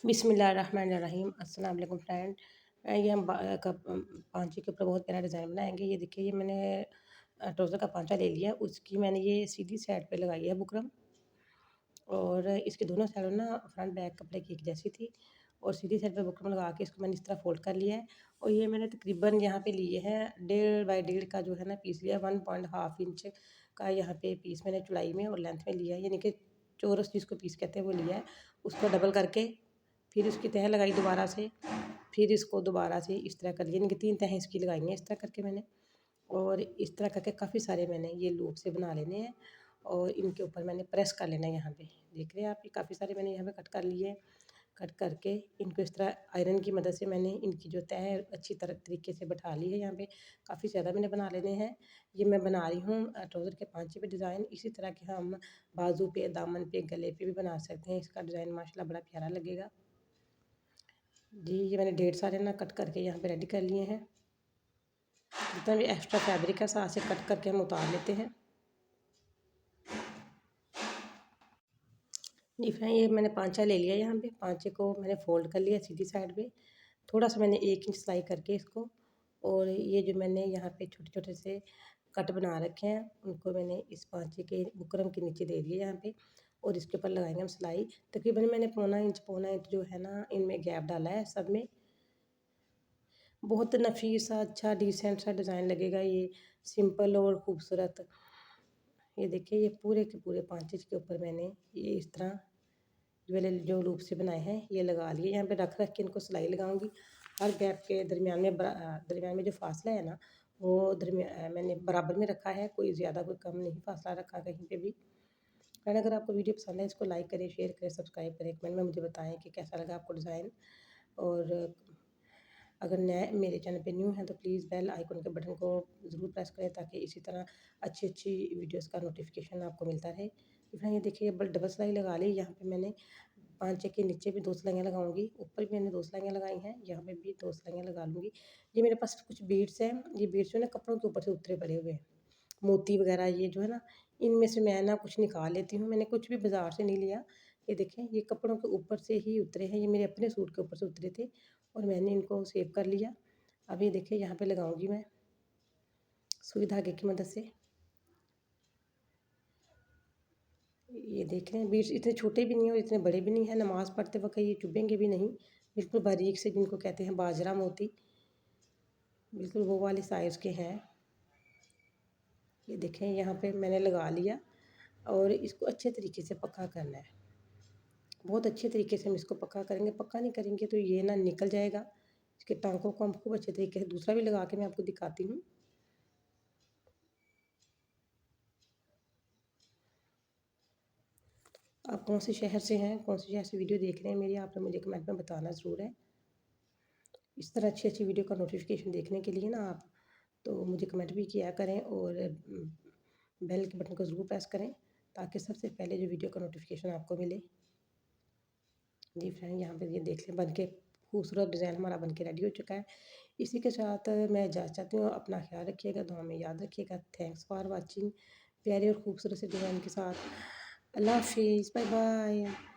बिस्मिल्लाहिर्रहमानिर्रहीम। अस्सलाम वालेकुम फ्रेंड। ये हम पांचे के ऊपर बहुत प्यारा डिज़ाइन बनाएंगे। ये देखिए, ये मैंने ट्राउज़र का पांचा ले लिया, उसकी मैंने ये सीधी साइड पे लगाई है बुकरम, और इसके दोनों साइड ना फ्रंट बैक कपड़े की एक जैसी थी, और सीधी साइड पे बुकरम लगा के इसको मैंने इस तरह फोल्ड कर लिया है। और ये मैंने तकरीबन यहाँ पे लिए हैं 1.5 बाई 1.5 का जो है ना पीस लिया, 1.5 इंच का यहाँ पे पीस मैंने चौड़ाई में और लेंथ में लिया है, यानी कि चौरस जिसको पीस कहते हैं वो लिया है। उसको डबल करके फिर उसकी तह लगाई दोबारा से, फिर इसको दोबारा से इस तरह कर लिया, यानी कि 3 तहें इसकी लगाई हैं इस तरह करके मैंने। और इस तरह करके काफ़ी सारे मैंने ये लूप से बना लेने हैं, और इनके ऊपर मैंने प्रेस कर लेना है। यहाँ पे देख रहे हैं आप, ये काफ़ी सारे मैंने यहाँ पे कट कर लिए हैं। कट करके इनको इस तरह आयरन की मदद से मैंने इनकी जो तह है अच्छी तरह तरीके से बैठा ली है। यहाँ पे काफ़ी ज़्यादा मैंने बना लेने हैं। ये मैं बना रही हूँ ट्राउज़र के पांचे पे डिज़ाइन। इसी तरह के हम बाजू पे, दामन पे, गले पे भी बना सकते हैं। इसका डिज़ाइन माशाल्लाह बड़ा प्यारा लगेगा जी। ये मैंने ढेर सारे ना कट करके यहाँ पे रेडी कर लिए हैं। जितना भी एक्स्ट्रा फैब्रिक है साथ से कट करके हम उतार लेते हैं। जी फ्रेंड, ये मैंने पांचा ले लिया। यहाँ पे पांचे को मैंने फोल्ड कर लिया सीधी साइड पे, थोड़ा सा मैंने 1 इंच सिलाई करके इसको, और ये जो मैंने यहाँ पे छोटे छोटे से कट बना रखे हैं उनको मैंने इस पांचे के बुकरम के नीचे दे दिए यहाँ पे, और इसके ऊपर लगाएंगे हम सिलाई। तकरीबन मैंने पौना इंच जो है ना इनमें गैप डाला है सब में। बहुत नफीस सा अच्छा डिसेंट सा डिज़ाइन लगेगा ये, सिंपल और खूबसूरत। ये देखिए, ये पूरे के पूरे पांचे के ऊपर मैंने ये इस तरह वाले जो लूप से बनाए हैं ये लगा लिए। यहाँ पे रख रख के इनको सिलाई लगाऊंगी। हर गैप के दरमियान में जो फासला है ना वो मैंने बराबर में रखा है, कोई ज़्यादा कोई कम नहीं फासला रखा कहीं पे भी। एंड अगर आपको वीडियो पसंद है इसको लाइक करें, शेयर करें, सब्सक्राइब करें, कमेंट में मुझे बताएं कि कैसा लगा आपको डिज़ाइन। और अगर नए मेरे चैनल पे न्यू हैं तो प्लीज़ बेल आइकन के बटन को ज़रूर प्रेस करें, ताकि इसी तरह अच्छी अच्छी वीडियोस का नोटिफिकेशन आपको मिलता रहे। फिर ये देखिए, डबल सिलाई लगा ली। यहाँ पे मैंने पांचे के नीचे भी 2 सिलाइयाँ लगाऊंगी, ऊपर भी मैंने 2 सिलाइयाँ लगाई हैं, यहाँ पे भी 2 सिलाइयाँ लगा लूँगी। ये मेरे पास कुछ बीड्स हैं, ये बीड्स जो है ना कपड़ों के ऊपर से उतरे पड़े हुए हैं, मोती वगैरह ये जो है ना, इनमें से मैं ना कुछ निकाल लेती हूँ। मैंने कुछ भी बाज़ार से नहीं लिया। ये देखें, ये कपड़ों के ऊपर से ही उतरे हैं, ये मेरे अपने सूट के ऊपर से उतरे थे, और मैंने इनको सेव कर लिया। अब ये देखिए, यहाँ पे लगाऊंगी मैं सुई धागे की मदद से। ये देख रहे हैं, बीड्स इतने छोटे भी नहीं और इतने बड़े भी नहीं है, नमाज़ पढ़ते वक्त ये चुभेंगे भी नहीं। बिल्कुल बारीक से, जिनको कहते हैं बाजरा मोती, बिल्कुल वो वाले साइज़ के हैं। ये देखें, यहाँ पे मैंने लगा लिया, और इसको अच्छे तरीके से पक्का करना है। बहुत अच्छे तरीके से हम इसको पक्का करेंगे, पक्का नहीं करेंगे तो ये ना निकल जाएगा। इसके टांकों को हम खूब अच्छे तरीके से, दूसरा भी लगा के मैं आपको दिखाती हूँ। आप कौन से शहर से हैं, कौन से शहर से वीडियो देख रहे हैं मेरी, आपने मुझे कमेंट में बताना ज़रूर है। इस तरह अच्छी अच्छी वीडियो का नोटिफिकेशन देखने के लिए ना आप तो मुझे कमेंट भी किया करें, और बेल के बटन को ज़रूर प्रेस करें, ताकि सबसे पहले जो वीडियो का नोटिफिकेशन आपको मिले। जी फ्रेंड, यहाँ पे ये देख लें, बन के खूबसूरत डिज़ाइन हमारा बन के रेडी हो चुका है। इसी के साथ मैं इजाज़त चाहती हूँ। अपना ख्याल रखिएगा, दुआ में याद रखिएगा। Thanks for watching. प्यारे और खूबसूरत से डिज़ाइन के साथ अल्लाह हाफिज़, बाय बाय।